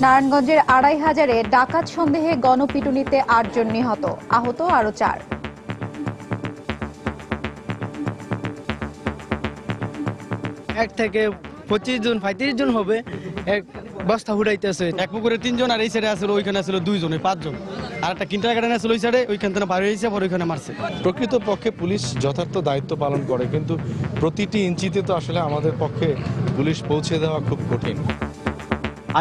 নারায়ণগঞ্জের ২৫০০-এ ডাকাত সন্দেহে গণপিটুনিতে ৮ জন নিহত, আহত আরো ৪। এক থেকে ২৫ জন ৩৫ জন হবে, এক বস্তা হুড়াইতেছে। এক পুকুরে ৩ জন, আর এই সাইডে আসলে ওইখানে আসলে 2 জন, 5 জন, আর একটা কিন্টারগার্টেন আসলে ওই সাইডে, ওইখান থেকে বাইরে হয়েছে, পরে ওইখানে মারছে। প্রকৃতপক্ষে পুলিশ যথার্থ দায়িত্ব পালন করে, কিন্তু প্রতিটি ইঞ্চিতে তো আসলে আমাদের পক্ষে পুলিশ পৌঁছে দেওয়া খুব কঠিন।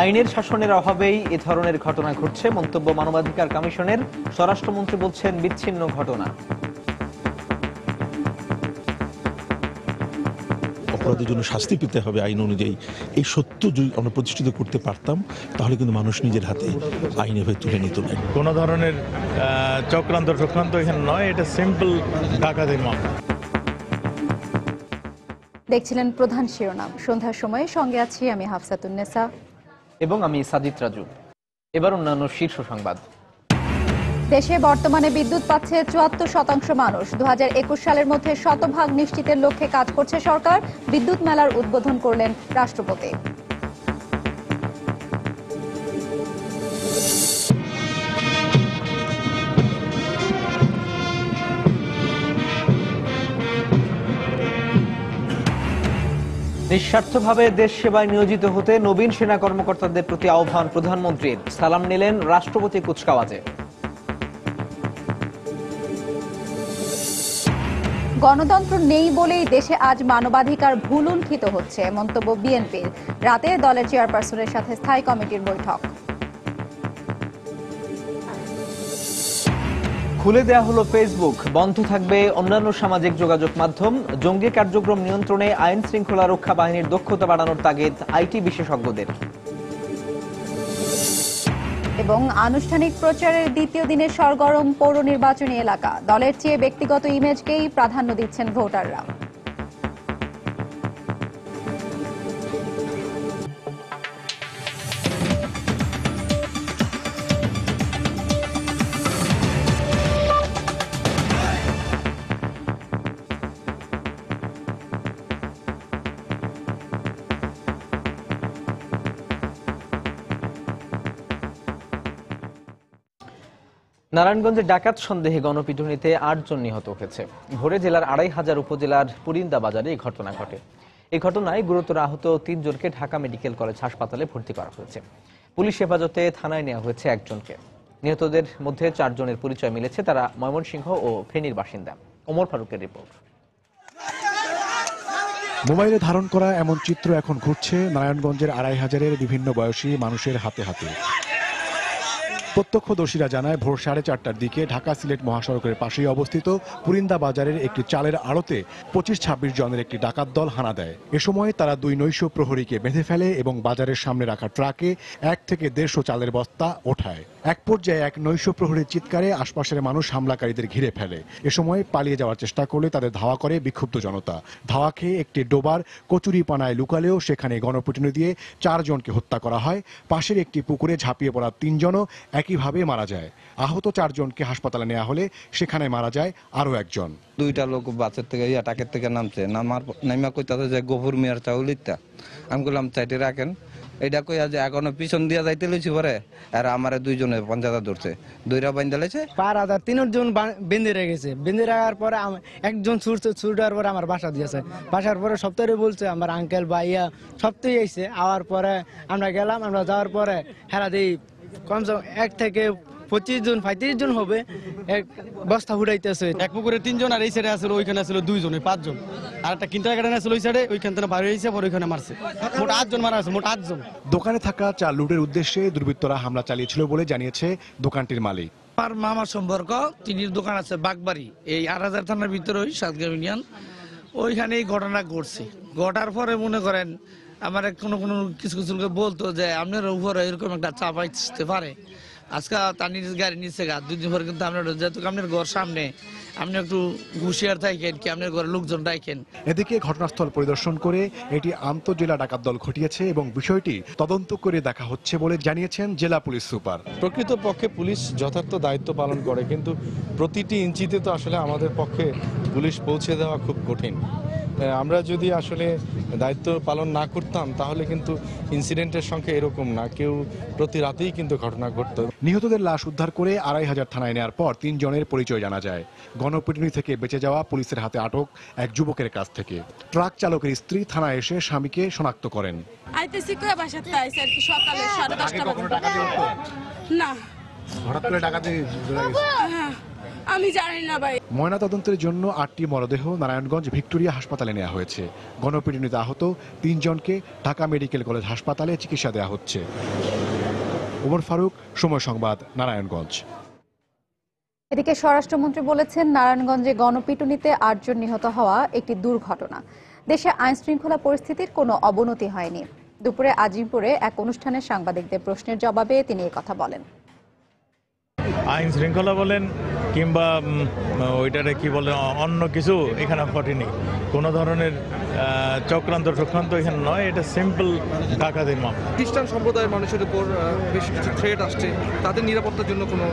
আইনের শাসনের অভাবেই এ ধরনের ঘটনা ঘটছে মন্তব্য মানবাধিকার কমিশনের। স্বরাষ্ট্রমন্ত্রী বলছেন বিচ্ছিন্ন ঘটনা। অপরাধের জন্য শাস্তি পেতে হবে আইন অনুযায়ী। এই সত্য যদি আমরা প্রতিষ্ঠিত করতে পারতাম, তাহলে কিন্তু মানুষ নিজের হাতে আইন এভাবে তুলে নিত না। কোনো ধরনের চক্রান্ত এখানে নয়, এটা সিম্পল ডাকাতির মামলা। দেখছিলেন প্রধান শিরোনাম। সন্ধ্যার সময়ে সঙ্গে আছি আমি হাফসাতুন্নেসা এবং আমি সাজিদ রাজু। এবার অন্যান্য শীর্ষ সংবাদ। দেশে বর্তমানে বিদ্যুৎ পাচ্ছে ৭৪% মানুষ। ২০২১ সালের মধ্যে শতভাগ নিশ্চিতের লক্ষ্যে কাজ করছে সরকার। বিদ্যুৎ মেলার উদ্বোধন করলেন রাষ্ট্রপতি। নিঃস্বার্থভাবে দেশ সেবায় নিয়োজিত হতে নবীন সেনা কর্মকর্তাদের প্রতি আহ্বান প্রধানমন্ত্রীর। সালাম নিলেন রাষ্ট্রপতি কুচকাওয়াজে। গণতন্ত্র নেই বলেই দেশে আজ মানবাধিকার ভুলুণ্ঠিত হচ্ছে, মন্তব্য বিএনপির। রাতে দলের চেয়ারপারসনের সাথে স্থায়ী কমিটির বৈঠক। খুলে দেয়া হলো ফেসবুক, বন্ধ থাকবে অন্যান্য সামাজিক যোগাযোগ মাধ্যম। জঙ্গি কার্যক্রম নিয়ন্ত্রণে আইন শৃঙ্খলা রক্ষা বাহিনীর দক্ষতা বাড়ানোর তাগিদ আইটি বিশেষজ্ঞদের। এবং আনুষ্ঠানিক প্রচারের দ্বিতীয় দিনে সরগরম পৌর নির্বাচনী এলাকা। দলের চেয়ে ব্যক্তিগত ইমেজকেই প্রাধান্য দিচ্ছেন ভোটাররা। নারায়ণগঞ্জে ডাকাত সন্দেহে গণপিটুনিতে ৮ জন নিহত হয়েছে। ভোরে জেলার ২৫০০ উপজেলার পুরিন্দা বাজারে এই ঘটনা ঘটে। এই ঘটনায় গুরুতর আহত ৩ জনকে ঢাকা মেডিকেল কলেজ হাসপাতালে ভর্তি করা হয়েছে। পুলিশ হেফাজতে থানায় নেওয়া হয়েছে ১ জনকে। নিহতদের মধ্যে ৪ জনের পরিচয় মিলেছে, তারা ময়মনসিংহ ও ফেনীর বাসিন্দা। ওমর ফারুকের রিপোর্ট। মোবাইলে ধারণ করা এমন চিত্র এখন ঘুরছে নারায়ণগঞ্জের ২৫০০-এর বিভিন্ন বয়সী মানুষের হাতে হাতে। প্রত্যক্ষদর্শীরা জানায়, ভোর ৪:৩০টার দিকে ঢাকা সিলেট মহাসড়কের পাশেই অবস্থিত পুরিন্দা বাজারের একটি চালের আড়তে ২৫-২৬ জনের একটি ডাকাত দল হানা দেয়। এ সময় তারা ২ নৈশ প্রহরীকে বেঁধে ফেলে এবং বাজারের সামনে রাখা ট্রাকে ১ থেকে ১৫০ চালের বস্তা ওঠায়। এক পর্যায়ে এক নৈশ প্রহরীর চিৎকারে আশপাশের মানুষ হামলাকারীদের ঘিরে ফেলে। এ সময় পালিয়ে যাওয়ার চেষ্টা করলে তাদের ধাওয়া করে বিক্ষুব্ধ জনতা। ধাওয়া খেয়ে একটি ডোবার কচুরিপানায় লুকালেও সেখানে গণপিটুনি দিয়ে ৪ জনকে হত্যা করা হয়। পাশের একটি পুকুরে ঝাঁপিয়ে পড়া ৩ জনও একইভাবে মারা যায়। আহত ৪ জনকে হাসপাতালে নেওয়া হলে সেখানে মারা যায় আরো ১ জন। 2টা লোক বাসের থেকে টাকের থেকে নামা কইতাছে যে গোবর মিয়ার চাউল ইত্যা। আমি বললাম চাইতে রাখেন, এটা কইয়া যে এখনো পিছন দিয়া যাইতে লইছি পরে, আর আমার 2 জনে পঞ্চায়েত ধরছে, 2রা বাইন্দা লাইছে। পার আদার 3 জন বেঁধে রেখেছে। বেঁধে রাখার পরে একজন ছুটার পরে আমার বাসা দিয়েছে। বাসার পরে সপ্তাহে বলছে আমার আঙ্কেল বা ইয়া সপ্তাহে আইছে। আওয়ার পরে আমরা গেলাম, আমরা যাওয়ার পরে হেরা দিই কমসে কম 1 থেকে 25 জন 35 জন হবে, এক বস্তা হুড়াইতেছে। এক পুকুরে 3 জন, আর এই সাইডে আসলে ওইখানে আসলে 2 জন, 5 জন, আর একটা কিন্টারগার্টেন আসলে ওই সাইডে, ওইখান থেকে বাইরে হয়েছে, পরে ওইখানে মারছে। মোট 8 জন মারা হয়েছে, মোট 8 জন। দোকানে থাকা চাল লুটের উদ্দেশ্যে দুর্বৃত্তরা হামলা চালিয়েছিল বলে জানিয়েছে দোকানটির মালিক। আমার মামার সম্পর্ক, তিনি দোকান আছে বাগবাড়ি, এই ৮০০০ থানার ভিতরে, ওই সাতগাঁও ইউনিয়ন। ওইখানে এই ঘটনা ঘটছে। ঘটার পরে মনে করেন আমার কোনো কিছু বলতো যে আপনার উপরে এরকম একটা চাপ আসতে পারে। আজকে তার নিজের গাড়ি নিচে 2 দিন পরে কিন্তু আপনার যেহেতু আপনার ঘর সামনে, আপনি একটু হুঁশিয়ার থাকেন কি আপনার ঘরের লোকজন ডাকেন। এদিকে ঘটনাস্থল পরিদর্শন করে এটি আন্তঃজেলা ডাকাত দল ঘটিয়েছে এবং বিষয়টি তদন্ত করে দেখা হচ্ছে বলে জানিয়েছেন জেলা পুলিশ সুপার। প্রকৃতপক্ষে পুলিশ যথার্থ দায়িত্ব পালন করে, কিন্তু প্রতিটি ইঞ্চিতে তো আসলে আমাদের পক্ষে পুলিশ পৌঁছে দেওয়া খুব কঠিন। আমরা যদি আসলে দায়িত্ব পালন না করতাম তাহলে কিন্তু ইনসিডেন্টের সংখ্যা এরকম না, কেউ প্রতি রাতেই কিন্তু ঘটনা ঘটত। নিহতদের লাশ উদ্ধার করে ২৫০০ থানায় নেওয়ার পর ৩ জনের পরিচয় জানা যায়। গণপিটুনি থেকে বেঁচে যাওয়া পুলিশের হাতে আটক এক যুবকের কাছ থেকে। ট্রাক চালকের স্ত্রী থানায় এসে স্বামীকে শনাক্ত করেন। আইতেছি কই বাসাতে আইছে আর কি সকালে 10:30 বাজে। না হঠাৎ করে ডাকাতি আমি জানি না ভাই। ময়নাতদন্তের জন্য ৮টি মরদেহ নারায়ণগঞ্জ ভিক্টোরিয়া হাসপাতালে নেওয়া হয়েছে। গণপিটুনিতে আহত ৩ জনকে ঢাকা মেডিকেল কলেজ হাসপাতালে চিকিৎসা দেওয়া হচ্ছে। ওমর ফারুক, সময় সংবাদ, নারায়ণগঞ্জ। এদিকে স্বরাষ্ট্রমন্ত্রী বলেছেন, নারায়ণগঞ্জে গণপিটুনিতে ৮ জন নিহত হওয়া একটি দুর্ঘটনা। দেশে আইন শৃঙ্খলা পরিস্থিতির কোনো অবনতি হয়নি। দুপুরে আজিমপুরে এক অনুষ্ঠানে সাংবাদিকদের প্রশ্নের জবাবে তিনি কথা বলেন। আইন শৃঙ্খলা বলেন কিংবা ওইটারে কি বলেন অন্য কিছু এখানে ঘটেনি, কোনো ধরনের চক্রান্ত এখানে নয়, এটা সিম্পল ডাকাতির মামলা। খ্রিস্টান সম্প্রদায়ের মানুষের উপর বেশ কিছু থ্রেট আসছে, তাদের নিরাপত্তার জন্য কোনো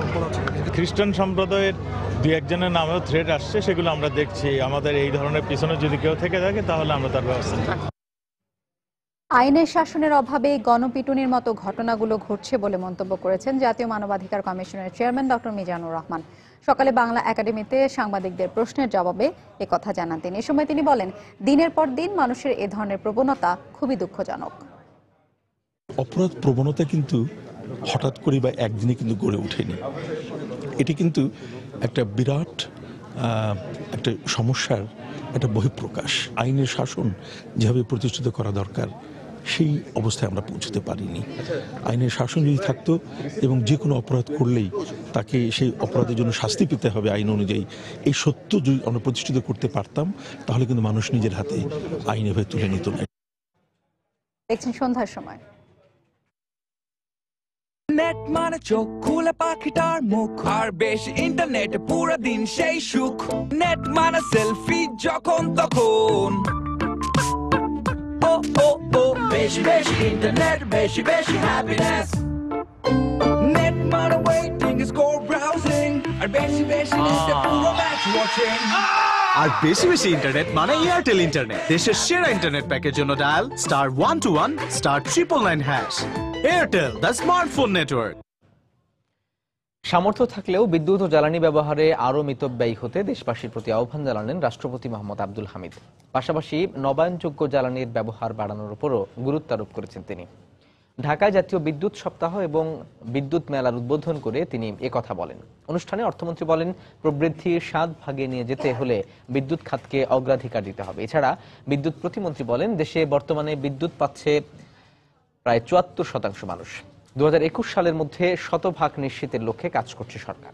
খ্রিস্টান সম্প্রদায়ের দুই একজনের নামেও থ্রেট আসছে, সেগুলো আমরা দেখছি। আমাদের এই ধরনের পিছনে যদি কেউ থেকে থাকে তাহলে আমরা তার ব্যবস্থা নেব। আইনের শাসনের অভাবে গণপিটুনির মতো ঘটনাগুলো ঘটছে বলে মন্তব্য করেছেন জাতীয় মানবাধিকার কমিশনের চেয়ারম্যান ডক্টর মিজানুর রহমান। সকালে বাংলা একাডেমিতে সাংবাদিকদের প্রশ্নের জবাবে একথা জানান তিনি। এ সময় তিনি বলেন, দিনের পর দিন মানুষের এ ধরনের প্রবণতা খুবই দুঃখজনক। অপরাধ প্রবণতা কিন্তু হঠাৎ করে বা একদিনে কিন্তু গড়ে ওঠেনি। এটি কিন্তু একটা বিরাট একটা সমস্যার একটা বহিঃপ্রকাশ। আইনের শাসন যেভাবে প্রতিষ্ঠিত করা দরকার সেই অবস্থায় আমরা পৌঁছতে পারিনি। আইনের শাসন যদি থাকতো এবং যে কোনো অপরাধ করলেই তাকে সেই অপরাধের জন্য শাস্তি পেতে হবে আইন অনুযায়ী, এই সত্য যদি আমরা প্রতিষ্ঠিত করতে পারতাম তাহলে কিন্তু মানুষ নিজের হাতে আইন এভাবে তুলে নিত না। দেখছেন সন্ধ্যার সময়। নেট মানে চোখ খুলে পাখিটার মুখ, আর বেশি ইন্টারনেট পুরো দিন সেই সুখ। নেট মানে সেলফি যখন তখন, ও ও ও বেশি বেশি ইন্টারনেট, বেশি বেশি হ্যাপিনেস। নেট মানে ওয়েটিং, স্কোর ব্রাউজিং, আর বেশি বেশি নেটে পুরো ম্যাচ ওয়াচিং। আর বেশি বেশি ইন্টারনেট মানে এয়ারটেল ইন্টারনেট। দেশের সেরা ইন্টারনেট প্যাকের জন্য dial *121 *999#। Airtel, the smartphone network. সামর্থ্য থাকলেও বিদ্যুৎ ও জ্বালানি ব্যবহারে আরও মিতব্যয়ী হতে দেশবাসীর প্রতি আহ্বান জানালেন রাষ্ট্রপতি মোহাম্মদ আব্দুল হামিদ। পাশাপাশি নবায়নযোগ্য জ্বালানির ব্যবহার বাড়ানোর উপরও গুরুত্ব আরোপ করেছেন তিনি। ঢাকায় জাতীয় বিদ্যুৎ সপ্তাহ এবং বিদ্যুৎ মেলার উদ্বোধন করে তিনি একথা বলেন। অনুষ্ঠানে অর্থমন্ত্রী বলেন, প্রবৃদ্ধি 7 ভাগে নিয়ে যেতে হলে বিদ্যুৎ খাতকে অগ্রাধিকার দিতে হবে। এছাড়া বিদ্যুৎ প্রতিমন্ত্রী বলেন, দেশে বর্তমানে বিদ্যুৎ পাচ্ছে প্রায় 74% মানুষ। 2021 সালের মধ্যে 100% নিশ্চিতের লক্ষ্যে কাজ করছে সরকার।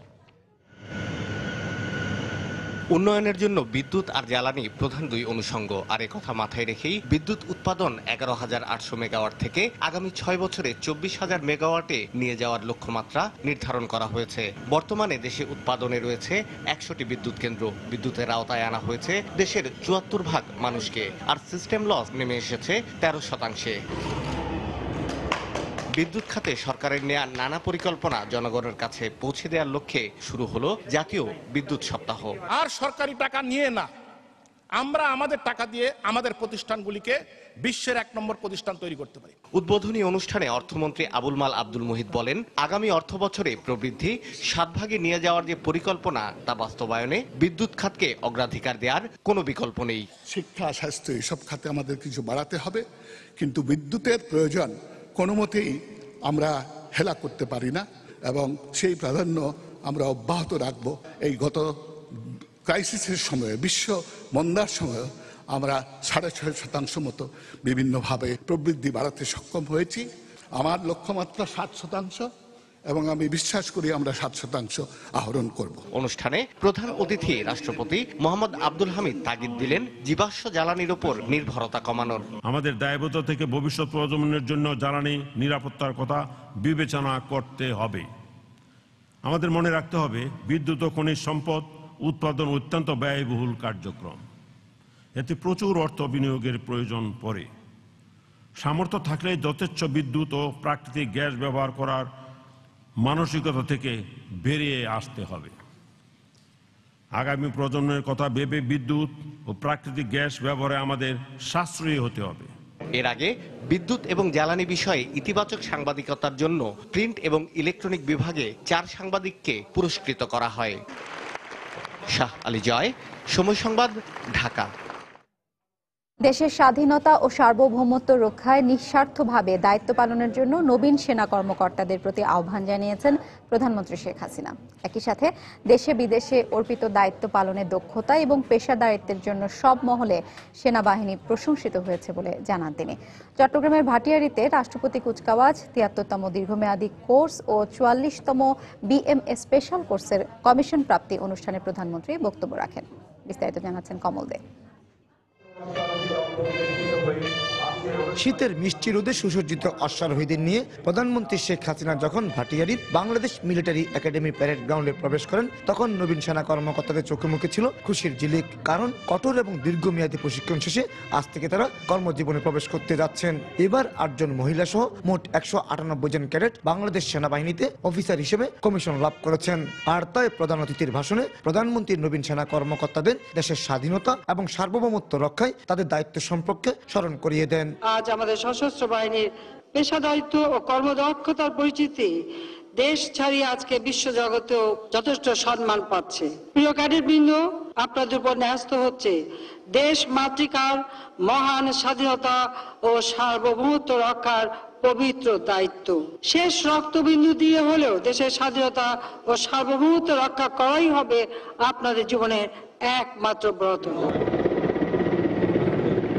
উন্নয়নের জন্য বিদ্যুৎ আর জ্বালানি প্রধান দুই অনুষঙ্গ। আর কথা মাথায় রেখেই বিদ্যুৎ উৎপাদন 11,800 মেগাওয়াট থেকে আগামী 6 বছরে 24,000 মেগাওয়াটে নিয়ে যাওয়ার লক্ষ্যমাত্রা নির্ধারণ করা হয়েছে। বর্তমানে দেশে উৎপাদনে রয়েছে 100টি বিদ্যুৎ কেন্দ্র। বিদ্যুতের আওতায় আনা হয়েছে দেশের 74% মানুষকে, আর সিস্টেম লস নেমে এসেছে 13%। বিদ্যুৎ খাতে সরকারের নেয়া নানা পরিকল্পনা জনগণের কাছে পৌঁছে দেওয়ার লক্ষ্যে শুরু হলো জাতীয় বিদ্যুৎ সপ্তাহ। আর সরকারি টাকা নিয়ে না, আমরা আমাদের টাকা দিয়ে আমাদের প্রতিষ্ঠানগুলিকে বিশ্বের 1 নম্বর প্রতিষ্ঠান তৈরি করতে পারি। উদ্বোধনী অনুষ্ঠানে অর্থমন্ত্রী আবুল মাল আব্দুল মুহিত বলেন, আগামী অর্থ বছরে প্রবৃদ্ধি 7 ভাগে নিয়ে যাওয়ার যে পরিকল্পনা তা বাস্তবায়নে বিদ্যুৎ খাতকে অগ্রাধিকার দেওয়ার কোনো বিকল্প নেই। শিক্ষা, স্বাস্থ্য এসব খাতে আমাদের কিছু বাড়াতে হবে, কিন্তু বিদ্যুতের প্রয়োজন কোনো মতেই আমরা হেলা করতে পারি না এবং সেই প্রাধান্য আমরা অব্যাহত রাখব। এই গত ক্রাইসিসের সময়ে, বিশ্ব মন্দার সময়ে আমরা 6.5% মতো বিভিন্নভাবে প্রবৃদ্ধি বাড়াতে সক্ষম হয়েছি। আমার লক্ষ্যমাত্রা 7% এবং আমি বিশ্বাস করি আমরা 7% আহরণ করব। অনুষ্ঠানে প্রধান অতিথি রাষ্ট্রপতি মোহাম্মদ আব্দুল হামিদ তাগিদ দিলেন জীবাশ্ম জ্বালানির উপর নির্ভরতা কমানোর। আমাদের দায়বদ্ধতা থেকে ভবিষ্যৎ প্রজন্মের জন্য জ্বালানি নিরাপত্তার কথা বিবেচনা করতে হবে। আমাদের মনে রাখতে হবে, বিদ্যুৎ ও খনিজ সম্পদ উৎপাদন অত্যন্ত ব্যয়বহুল কার্যক্রম। এতে প্রচুর অর্থ বিনিয়োগের প্রয়োজন পড়ে। সামর্থ্য থাকলে যথেচ্ছ বিদ্যুৎ ও প্রাকৃতিক গ্যাস ব্যবহার করার মানসিকতা থেকে বেরিয়ে আসতে হবে। আগামী প্রজন্মের কথা ভেবে বিদ্যুৎ ও প্রাকৃতিক গ্যাস ব্যবহারে আমাদের সাশ্রয়ী হতে হবে। এর আগে বিদ্যুৎ এবং জ্বালানি বিষয়ে ইতিবাচক সাংবাদিকতার জন্য প্রিন্ট এবং ইলেকট্রনিক বিভাগে 4 সাংবাদিককে পুরস্কৃত করা হয়। শাহ আলী জয়, সময় সংবাদ, ঢাকা। দেশের স্বাধীনতা ও সার্বভৌমত্ব রক্ষায় নিঃস্বার্থভাবে দায়িত্ব পালনের জন্য নবীন সেনা কর্মকর্তাদের প্রতি আহ্বান জানিয়েছেন প্রধানমন্ত্রী শেখ হাসিনা। একই সাথে দেশে বিদেশে অর্পিত দায়িত্ব পালনের দক্ষতা এবং পেশাদারিত্বের জন্য সব মহলে সেনাবাহিনী প্রশংসিত হয়েছে বলে জানান তিনি। চট্টগ্রামের ভাটিয়ারীতে রাষ্ট্রপতি কুচকাওয়াজ, ৭৩তম দীর্ঘমেয়াদী কোর্স ও ৪৪তম BMA স্পেশাল কোর্সের কমিশন প্রাপ্তি অনুষ্ঠানে প্রধানমন্ত্রী বক্তব্য রাখেন। বিস্তারিত জানাচ্ছেন কমল দে। শীতের মিষ্টি রোদে সুসজ্জিত অশ্বারোহীদের নিয়ে প্রধানমন্ত্রী শেখ হাসিনা যখন ভাটিয়ারীর বাংলাদেশ মিলিটারি একাডেমি প্যারেড গ্রাউন্ডে প্রবেশ করেন, তখন নবীন সেনা কর্মকর্তাদের চোখে মুখে ছিল খুশির ঝিলিক। কারণ কঠোর এবং দীর্ঘমেয়াদী প্রশিক্ষণ শেষে আজ থেকে তারা কর্মজীবনে প্রবেশ করতে যাচ্ছেন। এবার 8 জন মহিলা সহ মোট 198 জন ক্যাডেট বাংলাদেশ সেনাবাহিনীতে অফিসার হিসেবে কমিশন লাভ করেছেন। আর তাই প্রধান অতিথির ভাষণে প্রধানমন্ত্রী নবীন সেনা কর্মকর্তাদের দেশের স্বাধীনতা এবং সার্বভৌমত্ব রক্ষায় তাদের দায়িত্ব সম্পর্কে স্মরণ করিয়ে দেন। আজ আমাদের সশস্ত্র বাহিনীর পেশাদারিত্ব ও কর্মদক্ষতার পরিচিতি দেশ ছাড়িয়ে আজকে বিশ্ব জগতেও যথেষ্ট সম্মান পাচ্ছে। প্রিয় ক্যাডেটবৃন্দ, আপনাদের উপর ন্যস্ত হচ্ছে দেশ মাতৃকার মহান স্বাধীনতা ও সার্বভৌমত্ব রক্ষার পবিত্র দায়িত্ব। শেষ রক্তবিন্দু দিয়ে হলেও দেশের স্বাধীনতা ও সার্বভৌমত্ব রক্ষা করাই হবে আপনাদের জীবনের একমাত্র ব্রত।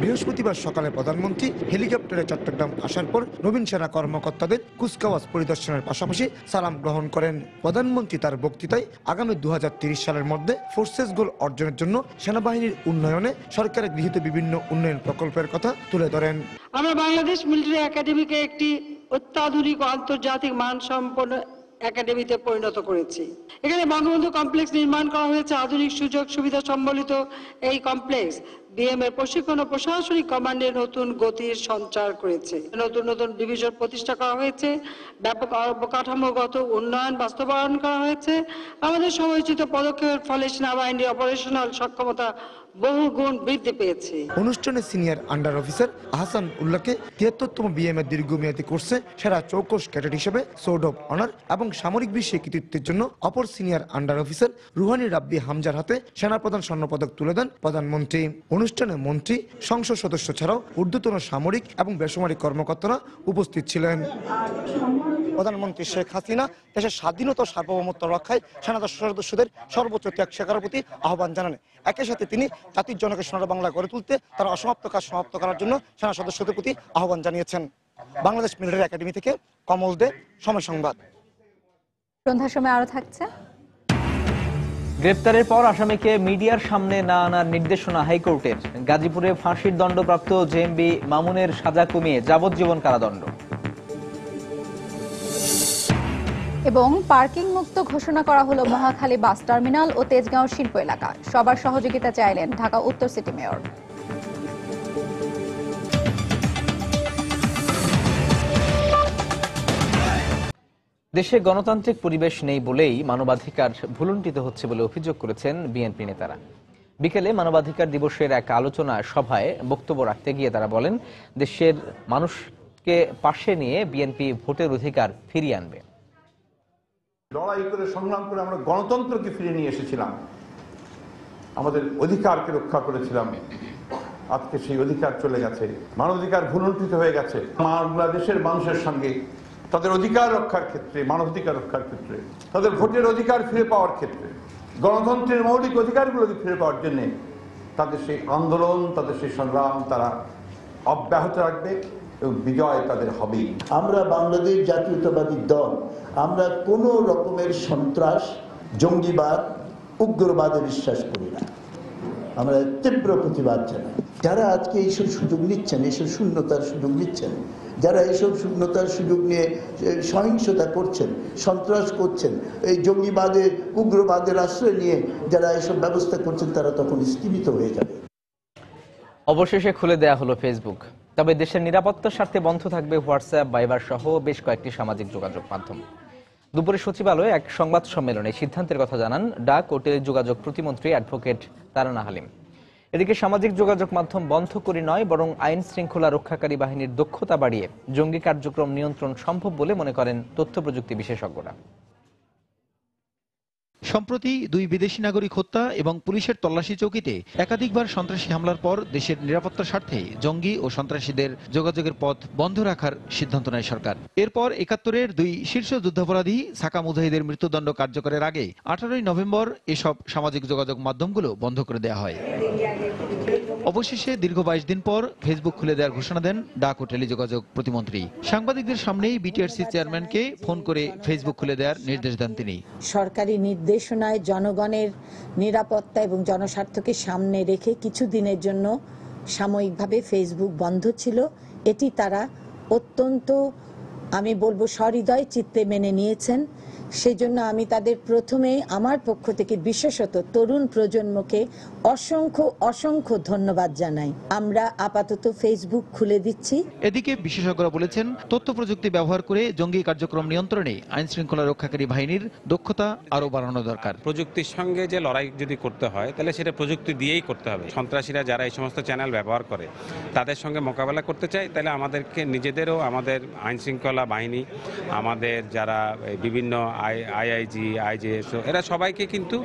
বৃহস্পতিবার সকালে প্রধানমন্ত্রী হেলিকপ্টারে চট্টগ্রাম আসার পর নবীন সেনা কর্মকর্তাদের কুচকাওয়াজ পরিদর্শনের পাশাপাশি সালাম গ্রহণ করেন। প্রধানমন্ত্রী তার বক্তৃতায় আগামী 2030 সালের মধ্যে ফোর্সেস গোল অর্জনের জন্য সেনাবাহিনীর উন্নয়নে সরকারের গৃহীত বিভিন্ন উন্নয়ন প্রকল্পের কথা তুলে ধরেন। আমরা বাংলাদেশ মিলিটারি একাডেমিকে একটি অত্যাধুনিক আন্তর্জাতিক মানসম্পন্ন একাডেমিতে পরিণত করেছি। এখানে বঙ্গবন্ধু কমপ্লেক্স নির্মাণ করা হয়েছে। আধুনিক সুযোগ সুবিধা সম্বলিত এই কমপ্লেক্স BMA প্রশিক্ষণ ও প্রশাসনিক কমান্ডে নতুন গতির সঞ্চার করেছে। নতুন নতুন ডিভিশন প্রতিষ্ঠা করা হয়েছে। ব্যাপক অবকাঠামোগত উন্নয়ন বাস্তবায়ন করা হয়েছে। আমাদের সময়োচিত পদক্ষেপের ফলে সেনাবাহিনীর অপারেশনাল সক্ষমতা বহু গুণ বৃদ্ধি পেয়েছে। অনুষ্ঠানে সিনিয়র আন্ডার অফিসার আহসান উল্লাহকে ৭৩তম BMA দীর্ঘমেয়াদী কোর্সে সেরা চৌকস ক্যাডেট হিসেবে সোর্ড অফ অনার এবং সামরিক বিশ্বে কৃতিত্বের জন্য অপর senior under officer Ruhani Rabbi হামজার হাতে সেনাপ্রধান স্বর্ণপদক তুলে দেন প্রধানমন্ত্রী। অনুষ্ঠানে মন্ত্রী, সংসদ সদস্য ছাড়াও ঊর্ধ্বতন সামরিক এবং বেসামরিক কর্মকর্তারা উপস্থিত ছিলেন। প্রধানমন্ত্রী শেখ হাসিনা দেশের স্বাধীনতা ও সার্বভৌমত্ব রক্ষায় সেনা সদস্যদের সর্বোচ্চ ত্যাগ স্বীকারের প্রতি আহ্বান জানান। একই সাথে তিনি জাতির জনকে সোনার বাংলা গড়ে তুলতে তারা অসমাপ্ত কাজ সমাপ্ত করার জন্য সেনা সদস্যদের প্রতি আহ্বান জানিয়েছেন। বাংলাদেশ মিলিটারি একাডেমি থেকে কমল দে, সময় সংবাদ। সন্ধ্যার সময় আরো থাকছে। গ্রেপ্তারের পর আসামিকে মিডিয়ার সামনে না আনার নির্দেশনা হাইকোর্টের। গাজীপুরে ফাঁসির দণ্ডপ্রাপ্ত JMB মামুনের সাজা কমিয়ে যাবজ্জীবন কারাদণ্ড। এবং পার্কিং মুক্ত ঘোষণা করা হলো মহাখালী বাস টার্মিনাল ও তেজগাঁও শিল্প এলাকা। সবার সহযোগিতা চাইলেন ঢাকা উত্তর সিটি মেয়র। দেশে গণতান্ত্রিক পরিবেশ নেই বলেই মানবাধিকার ভুলুণ্ঠিত হচ্ছে বলে অভিযোগ করেছেন বিএনপি নেতারা। বিকেলে মানবাধিকার দিবসের এক আলোচনা সভায় বক্তব্য রাখতে গিয়ে তারা বলেন, দেশের মানুষকে পাশে নিয়ে বিএনপি ভোটের অধিকার ফিরিয়ে আনবে। লড়াই করে সংগ্রাম করে আমরা গণতন্ত্রকে ফিরে নিয়ে এসেছিলাম, আমাদের অধিকারকে রক্ষা করেছিলাম। আজকে সেই অধিকার চলে গেছে, মানবাধিকার ভুলুণ্ঠিত হয়ে গেছে। বাংলাদেশের মানুষের সঙ্গে তাদের অধিকার রক্ষার ক্ষেত্রে, মানবাধিকার রক্ষার ক্ষেত্রে, তাদের ভোটের অধিকার ফিরে পাওয়ার ক্ষেত্রে, গণতন্ত্রের মৌলিক অধিকারগুলোকে ফিরে পাওয়ার জন্য তাদের সেই আন্দোলন, তাদের সেই সংগ্রাম তারা অব্যাহত রাখবে এবং বিজয় তাদের হবেই। আমরা বাংলাদেশ জাতীয়তাবাদী দল, আমরা কোনো রকমের সন্ত্রাস, জঙ্গিবাদ, উগ্রবাদে বিশ্বাস করি না। আমরা তীব্র প্রতিবাদ জানাই। যারা আজকে এইসব সুযোগ নিচ্ছেন, এইসব শূন্যতার সুযোগ নিচ্ছেন, যারা এইসব শূন্যতার সুযোগ নিয়ে সহিংসতা করছেন, সন্ত্রাস করছেন, এই জঙ্গিবাদে, উগ্রবাদের আশ্রয় নিয়ে যারা এসব ব্যবস্থা করছেন, তারা তখন স্থগিত হয়ে যাবে। অবশেষে খুলে দেয়া হলো ফেসবুক। তবে দেশের নিরাপত্তার স্বার্থে বন্ধ থাকবে হোয়াটসঅ্যাপ, ভাইবার সহ বেশ কয়েকটি সামাজিক যোগাযোগ মাধ্যম। দুপুরে সচিবালয়ে এক সংবাদ সম্মেলনে সিদ্ধান্তের কথা জানান ডাক ও টেলিযোগাযোগ প্রতিমন্ত্রী অ্যাডভোকেট তারানা হালিম। এদিকে সামাজিক যোগাযোগ মাধ্যম বন্ধ করে নয়, বরং আইন শৃঙ্খলা রক্ষাকারী বাহিনীর দক্ষতা বাড়িয়ে জঙ্গি কার্যক্রম নিয়ন্ত্রণ সম্ভব বলে মনে করেন তথ্য প্রযুক্তি বিশেষজ্ঞরা। সম্প্রতি 2 বিদেশি নাগরিক হত্যা এবং পুলিশের তল্লাশি চৌকিতে একাধিকবার সন্ত্রাসী হামলার পর দেশের নিরাপত্তার স্বার্থে জঙ্গি ও সন্ত্রাসীদের যোগাযোগের পথ বন্ধ রাখার সিদ্ধান্ত নেয় সরকার। এরপর 71-এর 2 শীর্ষ যুদ্ধাপরাধী সাকা মুজাহিদের মৃত্যুদণ্ড কার্যকরের আগে 18ই নভেম্বর এসব সামাজিক যোগাযোগ মাধ্যমগুলো বন্ধ করে দেওয়া হয়। অবশেষে দীর্ঘ 22 দিন পর ফেসবুক খুলে দেওয়ার ঘোষণা দেন ডাক ও টেলিযোগাযোগ প্রতিমন্ত্রী। সাংবাদিকদের সামনেই বিটিআরসি চেয়ারম্যানকে ফোন করে ফেসবুক খুলে দেওয়ার নির্দেশ দেন তিনি। সরকারি নির্দেশনায় জনগণের নিরাপত্তা এবং জনস্বার্থকে সামনে রেখে কিছুদিনের জন্য সাময়িকভাবে ফেসবুক বন্ধ ছিল। এটি তারা অত্যন্ত, আমি বলবো, সহৃদয় চিত্তে মেনে নিয়েছেন। সেজন্য আমি তাদের প্রথমে আমার পক্ষ থেকে বিশেষত তরুণ প্রজন্মকে অসংখ্য অসংখ্য ধন্যবাদ জানাই। আমরা আপাতত ফেসবুক খুলে দিচ্ছি। এদিকে বিশেষজ্ঞরা বলেছেন তথ্য প্রযুক্তি ব্যবহার করে জঙ্গি কার্যক্রম নিয়ন্ত্রণে আইন শৃঙ্খলা রক্ষাকারী বাহিনীর দক্ষতা আরও বাড়ানো দরকার। প্রযুক্তির সঙ্গে যে লড়াই যদি করতে হয় তাহলে সেটা প্রযুক্তি দিয়েই করতে হবে। সন্ত্রাসীরা যারা এই সমস্ত চ্যানেল ব্যবহার করে তাদের সঙ্গে মোকাবেলা করতে চাই, তাহলে আমাদেরকে নিজেদেরও, আমাদের আইন শৃঙ্খলা বাহিনী, আমাদের যারা বিভিন্ন আইআইজি, আইজেএসও, এরা সবাইকে কিন্তু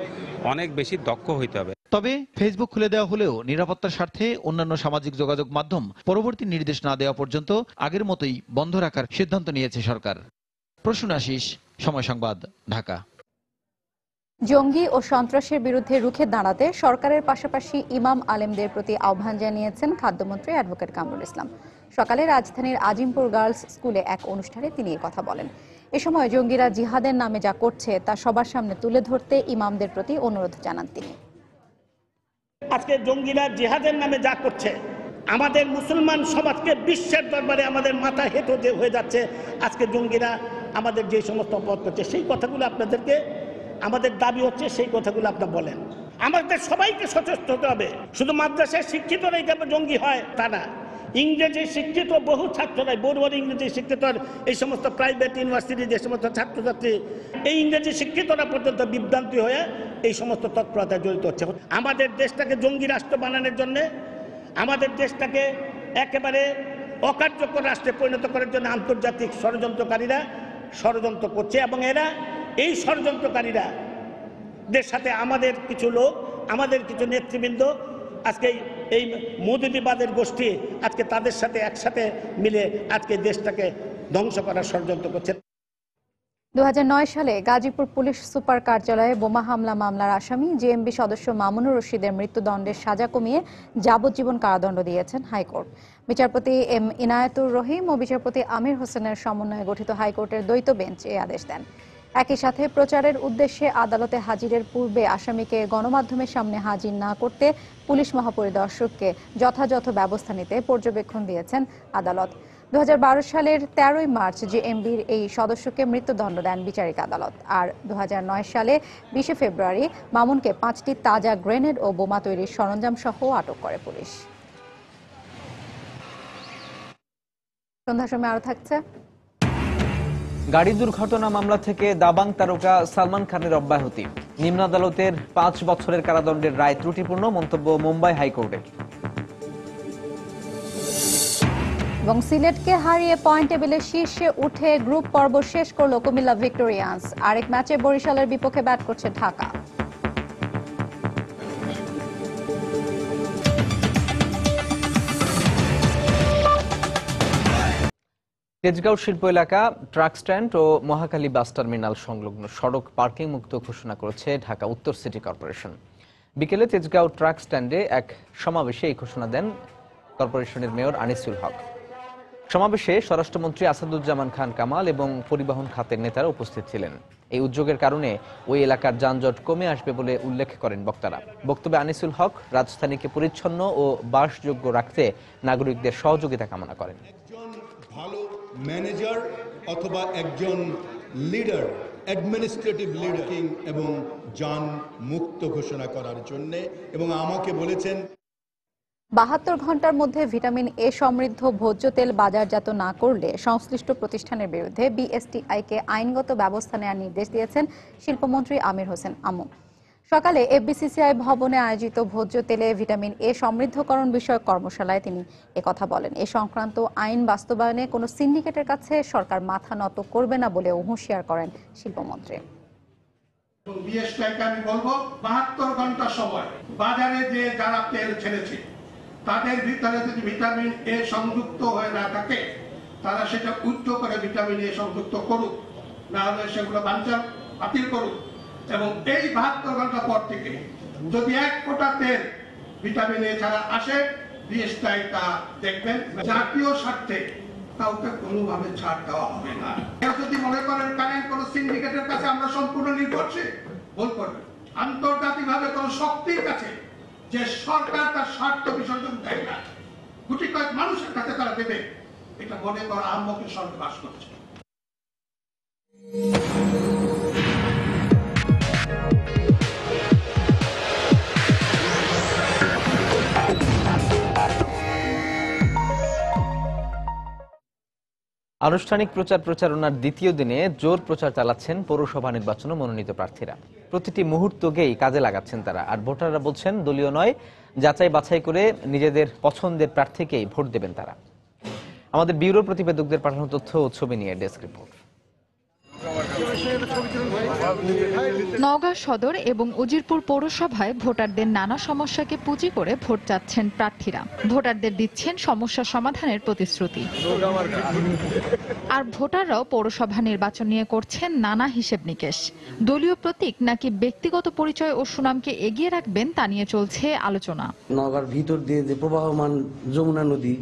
অনেক বেশি দক্ষ হইতে হবে। তবে ফেসবুক খুলে দেওয়া হলেও নিরাপত্তার স্বার্থে অন্যান্য সামাজিক যোগাযোগ মাধ্যম পরবর্তী নির্দেশ না দেওয়া পর্যন্ত আগের মতোই বন্ধ রাখার সিদ্ধান্ত নিয়েছে সরকার। প্রসূন আশিস, সময় সংবাদ, ঢাকা। জঙ্গি ও সন্ত্রাসের বিরুদ্ধে রুখে দাঁড়াতে সরকারের পাশাপাশি ইমাম আলেমদের প্রতি আহ্বান জানিয়েছেন খাদ্যমন্ত্রী অ্যাডভোকেট কামরুল ইসলাম। সকালে রাজধানীর আজিমপুর গার্লস স্কুলে এক অনুষ্ঠানে তিনি এই কথা বলেন। এ সময় জঙ্গিরা জিহাদের নামে যা করছে তা সবার সামনে তুলে ধরতে ইমামদের প্রতি অনুরোধ জানান তিনি। আজকে জঙ্গিরা জিহাদের নামে যা করছে, আমাদের মুসলমান সমাজকে বিশ্বের দরবারে আমাদের মাথা হেঁটো যে হয়ে যাচ্ছে। আজকে জঙ্গিরা আমাদের যে সমস্ত অপরাধ করছে, সেই কথাগুলো আপনাদেরকে, আমাদের দাবি হচ্ছে সেই কথাগুলো আপনারা বলেন। আমাদের সবাইকে সচেষ্ট হতে হবে। শুধু মাদ্রাসায় শিক্ষিতরাই যাবে জঙ্গি হয় তা না, ইংরেজি শিক্ষিত বহু ছাত্ররাই, বড় বড় ইংরেজি শিক্ষিত, এই সমস্ত প্রাইভেট ইউনিভার্সিটি যে সমস্ত ছাত্রছাত্রী এই ইংরেজি শিক্ষিতরা পর্যন্ত বিভ্রান্তি হয়ে এই সমস্ত তৎপরতায় জড়িত হচ্ছে। আমাদের দেশটাকে জঙ্গি রাষ্ট্র বানানোর জন্য, আমাদের দেশটাকে একেবারে অকার্যকর রাষ্ট্রে পরিণত করার জন্য আন্তর্জাতিক ষড়যন্ত্রকারীরা ষড়যন্ত্র করছে, এবং এরা, এই ষড়যন্ত্রকারীরা দের সাথে আমাদের কিছু লোক, আমাদের কিছু নেতৃবৃন্দ আজকে এই মৌদুদিবাদের গোষ্ঠী আজকে তাদের সাথে একসাথে মিলে আজকে দেশটাকে ধ্বংস করার ষড়যন্ত্র করছে। 2009 সালে গাজীপুর পুলিশ সুপার কার্যালয়ে বোমা হামলা মামলার আসামি জেএমবি সদস্য মামুনুর রশিদের মৃত্যুদণ্ডের সাজা কমিয়ে যাবজ্জীবন কারাদণ্ড দিয়েছেন হাইকোর্ট। বিচারপতি এম ইনায়েতুর রহিম ও বিচারপতি আমির হোসেনের সমন্বয়ে গঠিত হাইকোর্টের দ্বৈত বেঞ্চ এই আদেশ দেন। একই সাথে প্রচারের উদ্দেশ্যে আদালতে হাজিরের পূর্বে আসামিকে গণমাধ্যমের সামনে হাজির না করতে পুলিশ মহাপরিদর্শককে যথাযথ ব্যবস্থা নিতে পর্যবেক্ষণ দিয়েছেন আদালত। 2012 সালের 13ই মার্চ জেএমবির এই সদস্যকে মৃত্যুদণ্ড দেন বিচারিক আদালত। আর 2009 সালে 20 ফেব্রুয়ারি মামুনকে 5টি তাজা গ্রেনেড ও বোমা তৈরির সরঞ্জাম সহ আটক করে পুলিশ। সন্ধ্যার সময় আরো থাকছে। গাড়ি দুর্ঘটনা মামলা থেকে দাবাং তারকা সালমান খানের অব্যাহতি। নিম্ন আদালতের 5 বছরের কারাদণ্ডের রায় ত্রুটিপূর্ণ, মন্তব্য মুম্বাই হাইকোর্টের। এবং সিলেটকে হারিয়ে পয়েন্ট টেবিলের শীর্ষে উঠে গ্রুপ পর্ব শেষ করল কুমিল্লা ভিক্টোরিয়ান্স। আরেক ম্যাচে বরিশালের বিপক্ষে ব্যাট করছে ঢাকা। তেজগাঁও শিল্প এলাকা, ট্রাক স্ট্যান্ড ও মহাখালী বাস টার্মিনাল সংলগ্ন সড়ক পার্কিং মুক্ত ঘোষণা করেছে ঢাকা উত্তর সিটি কর্পোরেশন। বিকেলে তেজগাঁও ট্রাক স্ট্যান্ডে এক সমাবেশে এই ঘোষণা দেন কর্পোরেশনের মেয়র আনিসুল হক। সমাবেশে স্বরাষ্ট্রমন্ত্রী আসাদুজ্জামান খান কামাল এবং পরিবহন খাতের নেতারা উপস্থিত ছিলেন। এই উদ্যোগের কারণে ওই এলাকার যানজট কমে আসবে বলে উল্লেখ করেন বক্তারা। বক্তব্যে আনিসুল হক রাজধানীকে পরিচ্ছন্ন ও বাসযোগ্য রাখতে নাগরিকদের সহযোগিতা কামনা করেন। ভালো ম্যানেজার অথবা একজন লিডার, অ্যাডমিনিস্ট্রেটিভ লিডার এবং যান মুক্ত ঘোষণা করার জন্য, এবং আমাকে বলেছেন 72 ঘন্টার মধ্যে ভিটামিন এ সমৃদ্ধ ভোজ্য তেল বাজারজাত না করলে সংশ্লিষ্ট প্রতিষ্ঠানের বিরুদ্ধে বিএসটিআইকে আইনগত ব্যবস্থা নেওয়ার নির্দেশ দিয়েছেন শিল্পমন্ত্রী আমির হোসেন আমু। সকালে এফবিসিসিআই ভবনে আয়োজিত ভোজ্য তেলে ভিটামিন এ সমৃদ্ধকরণ বিষয়ক কর্মশালায় তিনি একথা বলেন। এ সংক্রান্ত আইন বাস্তবায়নে কোনো সিন্ডিকেটের কাছে সরকার মাথা নত করবে না বলেও হুঁশিয়ার করেন শিল্পমন্ত্রী। বিএসটিআইকে আমি বলবো 72 ঘন্টা সময় বাজারে যে যারা তেল ছেড়েছে তাদের ভিতরে যদি ভিটামিন এ সংযুক্ত হয়ে না থাকে তারা সেটা উচ্চ করে ভিটামিন এ সংযুক্ত করুক, না হলে সেগুলো বাতিল করুক। এবং এই 72 ঘন্টা পর থেকে যদি এক ফোঁটা তেল ভিটামিন এ ছাড়া আসে বিএসটিআই তা দেখবেন। জাতীয় স্বার্থে কাউকে কোনোভাবে ছাড় দেওয়া হবে না। যদি মনে করেন কারেন্ট কোন সিন্ডিকেটের কাছে আমরা সম্পূর্ণ নির্ভরশীল, ভুল করবেন। আন্তর্জাতিকভাবে কোন শক্তির কাছে যে সরকার তার স্বার্থ বিসর্জন দেয় না, গুটি কয়েক মানুষের কাছে তারা দেবে, এটা মনে করা আহম্মকের সঙ্গে বাস করছে। আনুষ্ঠানিক প্রচারণার দ্বিতীয় দিনে জোর প্রচার চালাচ্ছেন পৌরসভা নির্বাচনে মনোনীত প্রার্থীরা। প্রতিটি মুহূর্তকেই কাজে লাগাচ্ছেন তারা। আর ভোটাররা বলছেন দলীয় নয়, যাচাই বাছাই করে নিজেদের পছন্দের প্রার্থীকেই ভোট দেবেন তারা। আমাদের ব্যুরো প্রতিবেদকদের পাঠানো তথ্য ও ছবি নিয়ে ডেস্ক রিপোর্ট। নওগাঁ সদর এবং উজিরপুর পৌরসভায় ভোটারদের নানা সমস্যাকে পুঁজি করে ভোট চাচ্ছেন প্রার্থীরা। ভোটারদের দিচ্ছেন সমস্যা সমাধানের প্রতিশ্রুতি। আর ভোটাররাও পৌরসভা নির্বাচন নিয়ে করছেন নানা হিসেব নিকেশ। দলীয় প্রতীক নাকি ব্যক্তিগত পরিচয় ও সুনামকে এগিয়ে রাখবেন তা নিয়ে চলছে আলোচনা। নওগাঁর ভিতর দিয়ে যে প্রবাহমান যমুনা নদী,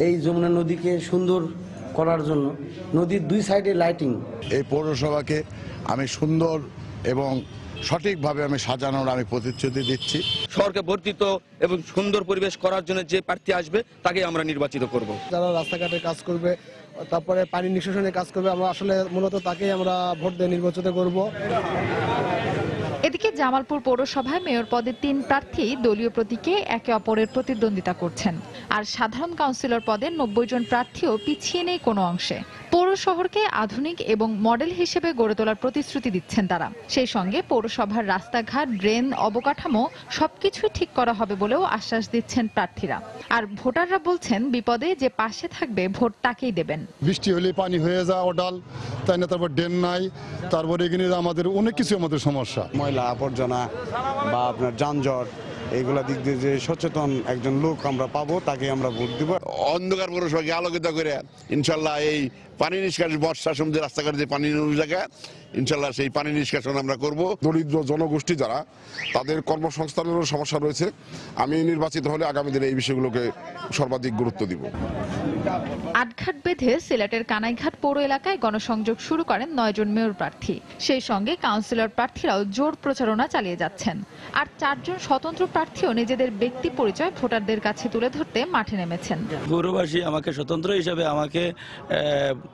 এই যমুনা নদীকে সুন্দর করার জন্য নদীর দুই সাইডে লাইটিং। এই পৌরসভাকে আমি সুন্দর এবং সঠিকভাবে আমি সাজানোর আমি প্রতিশ্রুতি দিচ্ছি। শহরকে বর্ধিত এবং সুন্দর পরিবেশ করার জন্য যে প্রার্থী আসবে তাকে আমরা নির্বাচিত করব। যারা রাস্তাঘাটে কাজ করবে, তারপরে পানি নিষ্কাশনের কাজ করবে, আমরা আসলে মূলত তাকেই আমরা ভোট দিয়ে নির্বাচিত করব। এদিকে জামালপুর পৌরসভায় মেয়র পদে 3 প্রার্থী দলীয় প্রতীকে একে অপরের প্রতিদ্বন্দ্বিতা করছেন। আর সাধারণ কাউন্সিলর পদে 90 জন প্রার্থীও পিছিয়ে নেই কোনো অংশে। পৌর শহরকে আধুনিক এবং মডেল হিসেবে গড়ে তোলার প্রতিশ্রুতি দিচ্ছেন তারা। সেই সঙ্গে পৌরসভার রাস্তাঘাট, ড্রেন, অবকাঠামো সবকিছুই ঠিক করা হবে বলেও আশ্বাস দিচ্ছেন প্রার্থীরা। আর ভোটাররা বলছেন বিপদে যে পাশে থাকবে ভোট তাকেই দেবেন। বৃষ্টি হলে পানি হয়ে যায় ওডাল, তাই না, তারপর ড্রেন নাই, তারপরে এখানে আমাদের অনেক কিছু আমাদের সমস্যা, ময়লা আবর্জনা বা আপনার যানজট, এইগুলা দিক দিয়ে যে সচেতন একজন লোক আমরা পাবো তাকে আমরা ভোট দিব। অন্ধকার পৌরসভাকে আলোকিত করে ইনশাল্লাহ এই পানি নিষ্কাশন, বর্ষার সময় রাস্তাঘাটে যে পানি জায়গা, ইনশাল্লাহ সেই পানি নিষ্কাশন আমরা করব। দরিদ্র জনগোষ্ঠী যারা, তাদের কর্মসংস্থানেরও সমস্যা রয়েছে। আমি নির্বাচিত হলে আগামী দিনে এই বিষয়গুলোকে সর্বাধিক গুরুত্ব দিব। আটঘাট বেঁধে সিলেটের কানাইঘাট পৌর এলাকায় গণসংযোগ শুরু করেন 9 জন মেয়র প্রার্থী। সেই সঙ্গে কাউন্সিলর প্রার্থীরাও জোর প্রচারণা চালিয়ে যাচ্ছেন। আর 4 জন স্বতন্ত্র প্রার্থীও নিজেদের ব্যক্তি পরিচয় ভোটারদের কাছে তুলে ধরতে মাঠে নেমেছেন। গৌরবাসী আমাকে স্বতন্ত্র হিসাবে আমাকে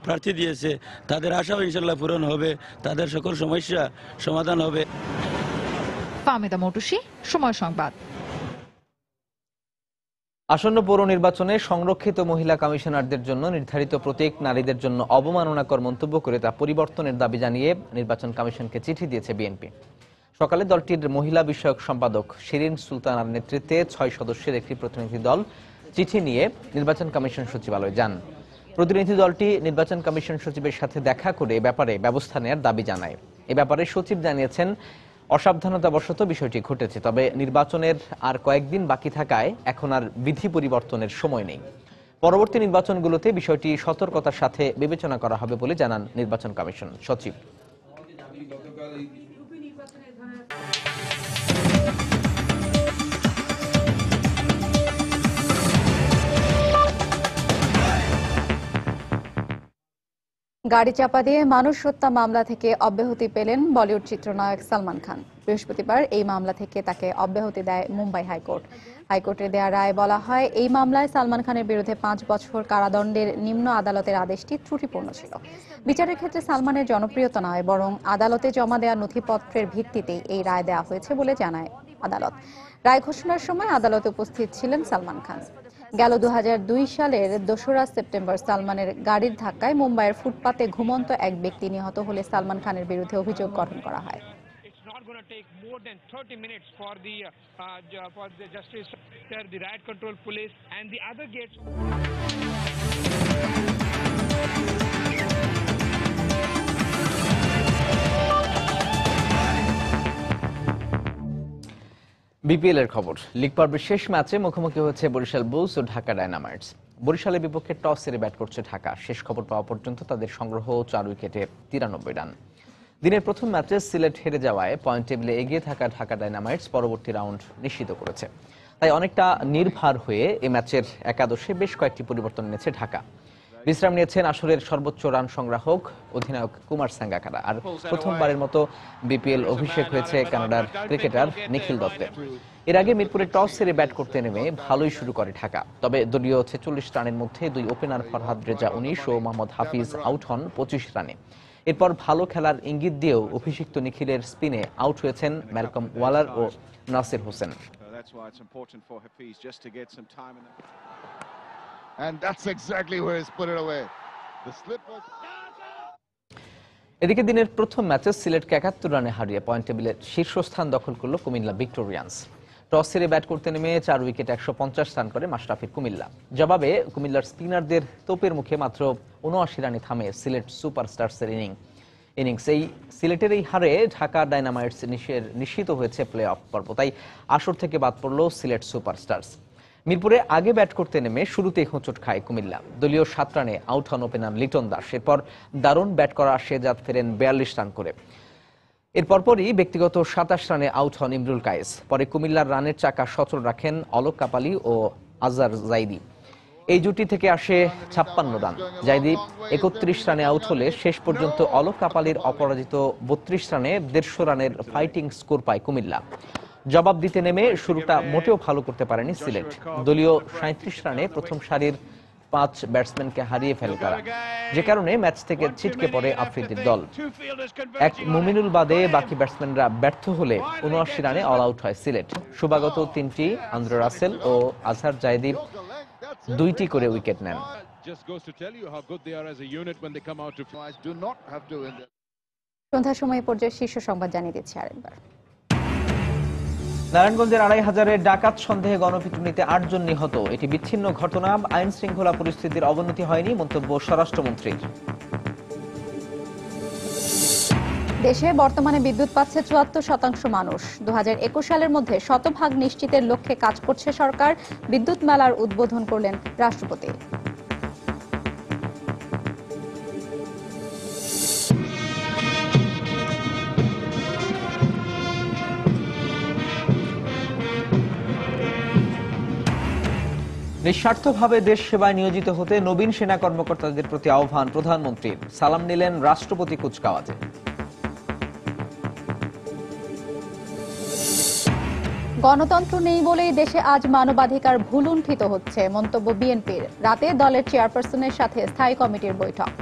প্রার্থী দিয়েছে, তাদের আশাও ইনশাল্লাহ পূরণ হবে, তাদের সকল সমস্যা সমাধান হবে। ফাহমিদা মৌটুসী, সময় সংবাদ। আসন্ন পৌর নির্বাচনে সংরক্ষিত মহিলা কমিশনারদের জন্য নির্ধারিত প্রতীক নারীদের জন্য অবমাননাকর মন্তব্য করে তা পরিবর্তনের দাবি জানিয়ে নির্বাচন কমিশনকে চিঠি দিয়েছে বিএনপি। সকালে দলটির মহিলা বিষয়ক সম্পাদক শিরিন সুলতানার নেতৃত্বে 6 সদস্যের একটি প্রতিনিধি দল চিঠি নিয়ে নির্বাচন কমিশন সচিবালয়ে যান। প্রতিনিধি দলটি নির্বাচন কমিশন সচিবের সাথে দেখা করে ব্যাপারে ব্যবস্থা নেওয়ার দাবি জানায়। এ ব্যাপারে সচিব জানিয়েছেন, অসাবধানতাবশত বিষয়টি ঘটেছে, তবে নির্বাচনের আর কয়েকদিন বাকি থাকায় এখন আর বিধি পরিবর্তনের সময় নেই। পরবর্তী নির্বাচনগুলোতে বিষয়টি সতর্কতার সাথে বিবেচনা করা হবে বলে জানান নির্বাচন কমিশন সচিব। গাড়ি চাপা দিয়ে মানুষ হত্যা মামলা থেকে অব্যাহতি পেলেন বলিউড চিত্রনায়ক সালমান খান। বৃহস্পতিবার এই মামলা থেকে তাকে অব্যাহতি দেয় মুম্বাই হাইকোর্ট। হাইকোর্টের দেয়া রায়ে বলা হয়, এই মামলায় সালমান খানের বিরুদ্ধে 5 বছর কারাদণ্ডের নিম্ন আদালতের আদেশটি ত্রুটিপূর্ণ ছিল। বিচারের ক্ষেত্রে সালমানের জনপ্রিয়তা নয়, বরং আদালতে জমা দেওয়া নথিপত্রের ভিত্তিতেই এই রায় দেওয়া হয়েছে বলে জানায় আদালত। রায় ঘোষণার সময় আদালতে উপস্থিত ছিলেন সালমান খান। গেল 2002 সালের 2রা সেপ্টেম্বর সালমানের গাড়ির ধাক্কায় মুম্বাইয়ের ফুটপাতে ঘুমন্ত এক ব্যক্তি নিহত হলে সালমান খানের বিরুদ্ধে অভিযোগ গঠন করা হয়। Take more than 30 minutes for the justice, the riot control police, and the other gates. BPL এর খবর। লিগ পর্বের শেষ ম্যাচে মুখোমুখি হয়েছে বরিশাল বুলস ও ঢাকা ডায়নামাইটস। বরিশালের বিপক্ষে টস হেরে ব্যাট করছে ঢাকা। শেষ খবর পাওয়া পর্যন্ত তাদের সংগ্রহ 4 উইকেটে 93 রান। দিনের প্রথম ম্যাচে সিলেট হেরে যাওয়ায় পয়েন্ট টেবিলে এগিয়ে থাকা ঢাকা ডায়নামাইটস পরবর্তী রাউন্ড নিশ্চিত করেছে। তাই অনেকটা নির্ভর হয়ে এই ম্যাচের একাদশে বেশ কয়েকটি পরিবর্তন এনেছে ঢাকা। বিশ্রাম নিয়েছেন আসরের সর্বোচ্চ রান সংগ্রাহক অধিনায়ক কুমার সাঙ্গাকারা। আর প্রথমবারের মতো বিপিএল অভিষেক হয়েছে কানাডার ক্রিকেটার নিখিল দত্তের। এর আগে মিরপুরে টস হেরে ব্যাট করতে নেমে ভালোই শুরু করে ঢাকা। তবে দলীয় 46 রানের মধ্যে 2 ওপেনার ফরহাদ রেজা 19 ও মোহাম্মদ হাফিজ আউট হন 25 রানে। এরপর ভালো খেলার ইঙ্গিত দিয়েও অভিষিক্ত নিখিলের স্পিনে আউট হয়েছেন ম্যালকম ওয়ালার ও নাসির হোসেন। এদিকে দিনের প্রথম ম্যাচে সিলেটকে 71 রানে হারিয়ে পয়েন্ট টেবিলের শীর্ষস্থান দখল করল কুমিল্লা ভিক্টোরিয়ান্স। টস হেরে ব্যাট করতে নেমে 4 উইকেট 150 রান করে মাশরাফির কুমিল্লা। জবাবে কুমিল্লার স্পিনারদের তোপের মুখে মাত্র 79 রানে থামে সিলেট সুপারস্টার্সের ইনিংস। এই সিলেটের এই হারে ঢাকা ডায়নামাইটস নিশ্চিত হয়েছে প্লে অফ পর্ব। তাই আসর থেকে বাদ পড়ল সিলেট সুপারস্টার্স। মিরপুরে আগে ব্যাট করতে নেমে শুরুতেই হোঁচট খায় কুমিল্লা। দলীয় 7 রানে আউট হন ওপেনার লিটন দাস। এরপর দারুণ ব্যাট করা শেজাদ ফেরেন 42 রান করে। এর পরপরই ব্যক্তিগত 27 রানে আউট হন ইমরুল কায়েস। পরে কুমিল্লার রানের চাকা সচল রাখেন অলোক কাপালি ও আজহার জাইদি। এই জুটি থেকে আসে 56 রান। জাইদি 31 রানে আউট হলে শেষ পর্যন্ত অলোক কাপালির অপরাজিত 32 রানে 150 রানের ফাইটিং স্কোর পায় কুমিল্লা। জবাব দিতে নেমে শুরুটা মোটেও ভালো করতে পারেনি সিলেট। দলীয় 37 রানে প্রথম সারির 5 ব্যাটসম্যানকে হারিয়ে ফেলে তারা, যে কারণে ম্যাচ থেকে ছিটকে পড়ে আফ্রিদির দল। এক মুমিনুল বাদে বাকি ব্যাটসম্যানরা ব্যর্থ হলে 79 রানে অল আউট হয় সিলেট। শুভাগত 3টি, আন্দ্রে রাসেল ও আজহার জাইদি 2টি করে উইকেট নেন। সন্ধ্যার সময় পর্যায়ে শীর্ষ সংবাদ জানিয়ে দিচ্ছি আরেকবার। নারায়ণগঞ্জের 2500-এর ডাকাত সন্দেহে গণপিটুনিতে 8 জন নিহত। এটি বিচ্ছিন্ন ঘটনা, আইন শৃঙ্খলা পরিস্থিতির অবনতি হয়নি, মন্তব্য স্বরাষ্ট্রমন্ত্রীর। দেশে বর্তমানে বিদ্যুৎ পাচ্ছে 74% মানুষ। 2021 সালের মধ্যে 100% নিশ্চিতের লক্ষ্যে কাজ করছে সরকার। বিদ্যুৎ মেলার উদ্বোধন করলেন রাষ্ট্রপতি। নিঃস্বার্থভাবে দেশ সেবায় নিয়োজিত হতে নবীন সেনা কর্মকর্তাদের প্রতি আহ্বান প্রধানমন্ত্রীর। সালাম নিলেন রাষ্ট্রপতি কুচকাওয়াজে। গণতন্ত্র নেই বলেই দেশে আজ মানবাধিকার ভুলুণ্ঠিত হচ্ছে, মন্তব্য বিএনপির। রাতে দলের চেয়ারপারসনের সাথে স্থায়ী কমিটির বৈঠক।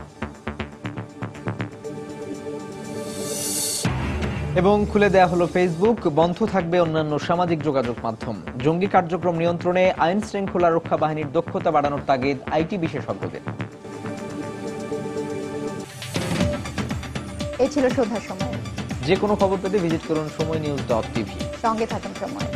এবং খুলে দেয়া হলো ফেসবুক, বন্ধ থাকবে অন্যান্য সামাজিক যোগাযোগ মাধ্যম। জঙ্গি কার্যক্রম নিয়ন্ত্রণে আইন শৃঙ্খলা রক্ষা বাহিনীর দক্ষতা বাড়ানোর তাগিদ আইটি বিশেষজ্ঞদের। এই ছিল সন্ধ্যার সময়। যে কোনো খবর পেতে ভিজিট করুন সময়নিউজ.tv। সঙ্গে থাকুন সময়।